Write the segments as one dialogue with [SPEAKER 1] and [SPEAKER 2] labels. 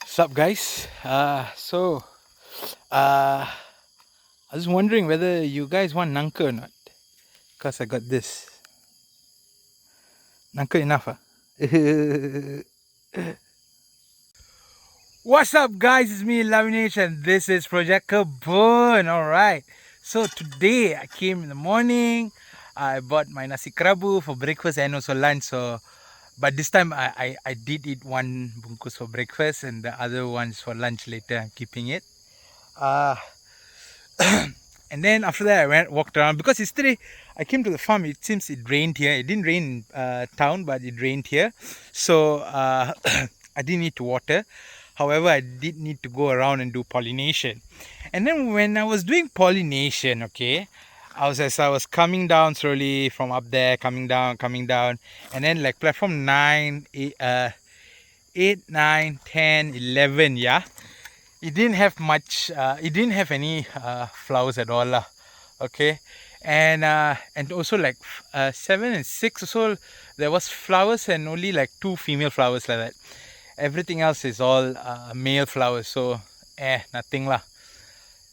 [SPEAKER 1] What's up, guys? Uh, I was wondering whether you guys want nangka or not. Because I got this. Nangka enough, huh? What's up, guys? It's me, Lavinesh, and this is Project KEBUN. Alright. So today I came in the morning. I bought my nasi kerabu for breakfast and also lunch. But this time I did eat one bungkus for breakfast and the other one's for lunch later. I'm keeping it. Uh, and then after that I walked around because yesterday I came to the farm. It seems it rained here. It didn't rain in town, but it rained here. So I didn't need to water. However, I did need to go around and do pollination. And then when I was doing pollination, okay, as I was coming down slowly from up there, coming down, and then like platform 9, 8, 9, 10, 11, yeah, it didn't have much, it didn't have any flowers at all lah. Okay, and also like 7 and 6 or so there was flowers and only like 2 female flowers like that. Everything else is all male flowers, so nothing lah.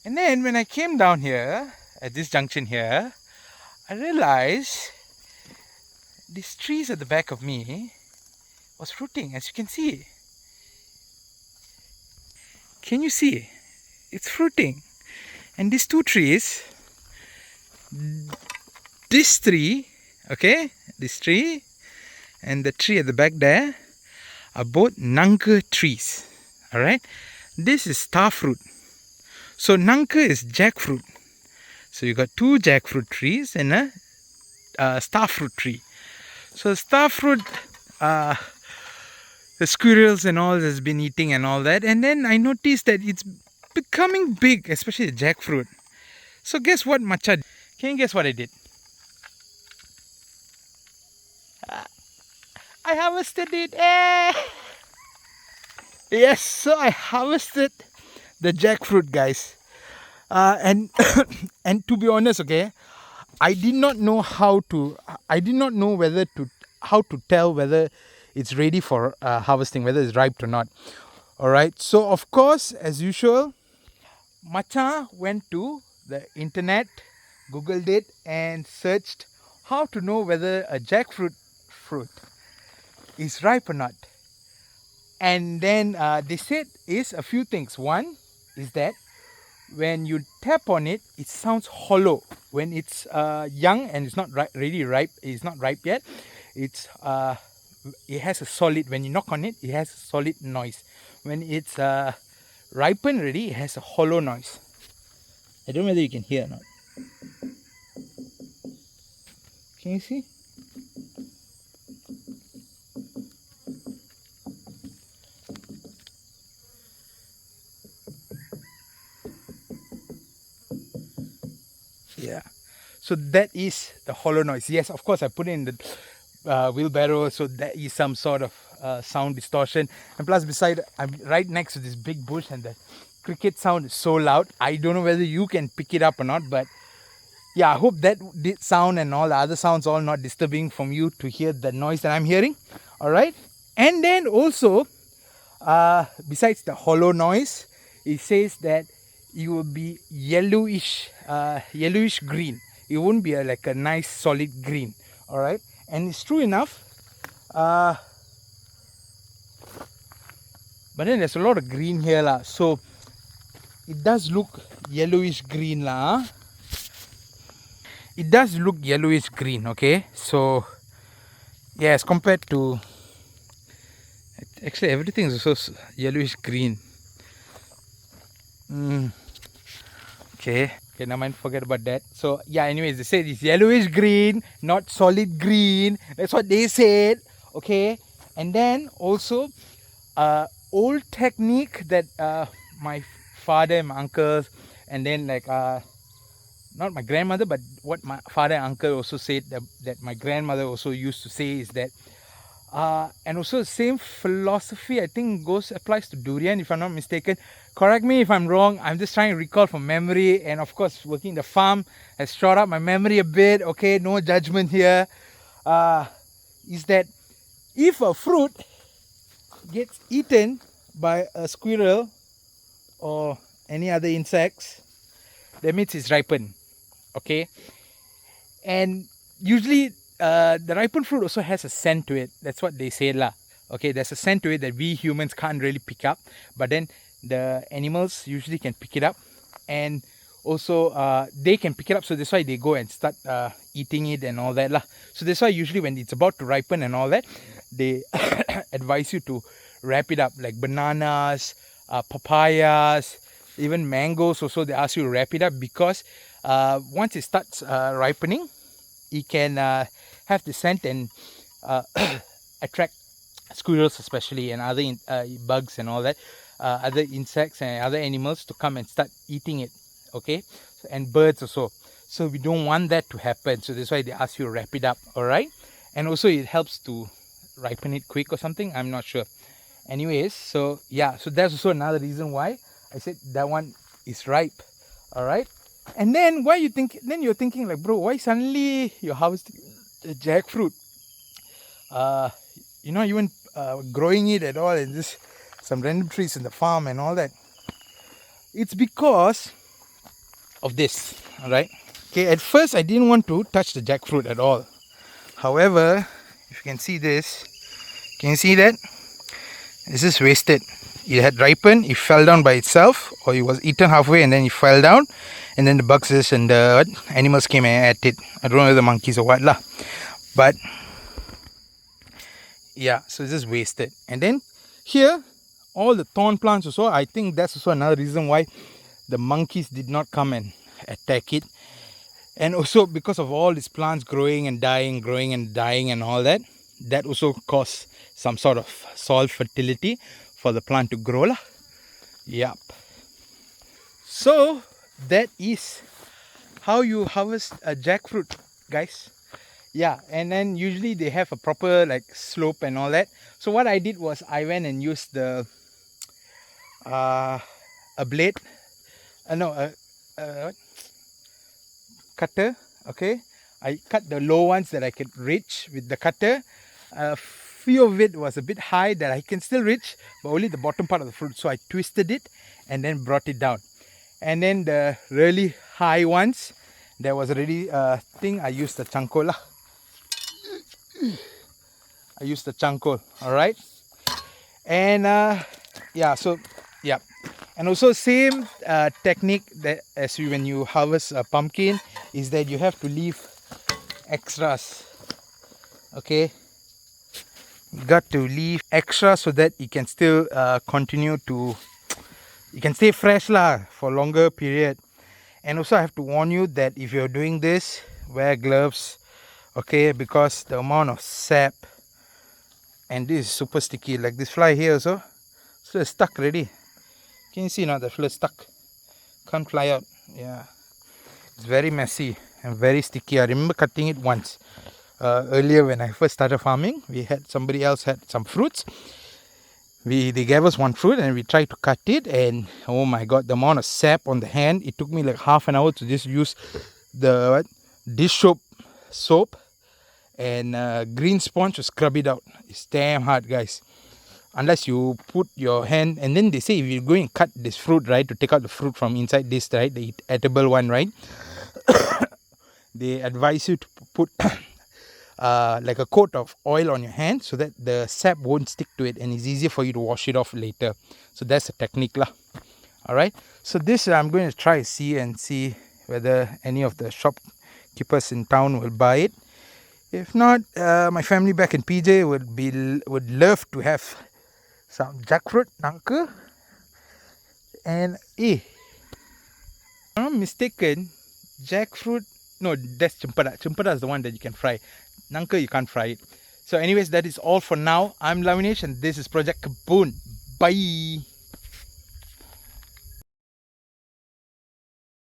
[SPEAKER 1] And then when I came down here at this junction here, I realized these trees at the back of me was fruiting, as you can see. Can you see? It's fruiting. And these 2 trees, this tree, okay, this tree and the tree at the back there are both nangka trees. Alright, this is star fruit. So nangka is jackfruit. So you got 2 jackfruit trees and a star fruit tree. So star fruit, the squirrels and all has been eating and all that, and then I noticed that it's becoming big, especially the jackfruit. So guess what, Macha? Can you guess what I did? I harvested it. Yes, so I harvested the jackfruit, guys. And and to be honest, okay, I did not know how to tell whether it's ready for harvesting, whether it's ripe or not. Alright, so of course, as usual, Macha went to the internet, googled it and searched how to know whether a jackfruit fruit is ripe or not. And then they said is a few things. One is that when you tap on it, it sounds hollow. When it's young and it's not really ripe, it's not ripe yet, it has a solid, when you knock on it, it has a solid noise. When it's ripened already, it has a hollow noise. I don't know whether you can hear or not. Can you see? Yeah. So that is the hollow noise. Yes, of course I put it in the wheelbarrow, so there is some sort of sound distortion. And plus beside, I'm right next to this big bush and the cricket sound is so loud. I don't know whether you can pick it up or not, but yeah, I hope that sound and all the other sounds all not disturbing from you to hear the noise that I'm hearing. Alright. And then also, besides the hollow noise, it says that it will be yellowish green. It won't be like a nice solid green. Alright. And it's true enough. But then there's a lot of green here lah. So it does look yellowish green lah. It does look yellowish green, okay? So yes, compared to, actually everything is also yellowish green. Okay, never mind, forget about that. So yeah, anyways, they said it's yellowish green, not solid green. That's what they said. Okay, and then also old technique that my father and my uncles, and then like not my grandmother, but what my father and uncle also said that my grandmother also used to say is that and also the same philosophy I think applies to durian, if I'm not mistaken. Correct me if I'm wrong. I'm just trying to recall from memory, and of course working the farm has shot up my memory a bit. Okay, no judgment here. Is that if a fruit gets eaten by a squirrel or any other insects, that means it's ripened. Okay, and usually the ripened fruit also has a scent to it. That's what they say lah. Okay, there's a scent to it that we humans can't really pick up, but then the animals usually can pick it up, and also they can pick it up, so that's why they go and start eating it and all that lah. So that's why usually when it's about to ripen and all that, they advise you to wrap it up, like bananas, papayas, even mangoes also. They ask you to wrap it up because once it starts ripening, it can have the scent and attract squirrels especially, and other bugs and all that, other insects and other animals to come and start eating it. Okay, and birds also. So we don't want that to happen, so that's why they ask you to wrap it up. All right, and also it helps to ripen it quick or something, I'm not sure. Anyways, so yeah, so that's also another reason why I said that one is ripe. All right, and then why you think, then you're thinking like, bro, why suddenly you're harvesting the jackfruit? You're not even growing it at all, and just some random trees in the farm and all that. It's because of this. All right, okay, at first I didn't want to touch the jackfruit at all. However, if you can see this, can you see that? This is wasted. It had ripened, it fell down by itself, or it was eaten halfway and then it fell down, and then the bugs and the animals came and ate it. I don't know whether the monkeys or what lah, but yeah, so it's just wasted. And then here, all the thorn plants also, I think that's also another reason why the monkeys did not come and attack it. And also because of all these plants growing and dying and all that, that also caused some sort of soil fertility for the plant to grow lah. Yep. So that is how you harvest a jackfruit, guys. Yeah, and then usually they have a proper like slope and all that. So what I did was I went and used the a blade, cutter. Okay, I cut the low ones that I could reach with the cutter. A few of it was a bit high that I can still reach, but only the bottom part of the fruit. So I twisted it and then brought it down. And then the really high ones, there was already a thing, I used the charcoal lah. I used the charcoal, alright. And yeah, so yeah. And also same technique that as you, when you harvest a pumpkin, is that you have to leave extras. Okay, you got to leave extra so that you can still continue to, you can stay fresh lah for longer period. And also I have to warn you that if you're doing this, wear gloves. Okay, because the amount of sap, and this is super sticky, like this fly here also, so it's stuck already. Can you see now the fly is stuck, can't fly out. Yeah, it's very messy and very sticky. I remember cutting it once earlier when I first started farming. We had, somebody else had some fruits, they gave us one fruit and we tried to cut it, and oh my god, the amount of sap on the hand, it took me like half an hour to just use the dish soap and green sponge to scrub it out. It's damn hard, guys, unless you put your hand. And then they say if you go and cut this fruit, right, to take out the fruit from inside this, right, the edible one, right, they advise you to put like a coat of oil on your hand so that the sap won't stick to it and it's easier for you to wash it off later. So that's the technique lah. Alright, so this I'm going to try see whether any of the shopkeepers in town will buy it. If not, my family back in PJ would love to have some jackfruit, nangka, and if I'm mistaken, jackfruit, no, that's chempedak. Chempedak is the one that you can fry. Nangka you can't fry it. So anyways, that is all for now. I'm Lavinesh and this is Project KEBUN. Bye.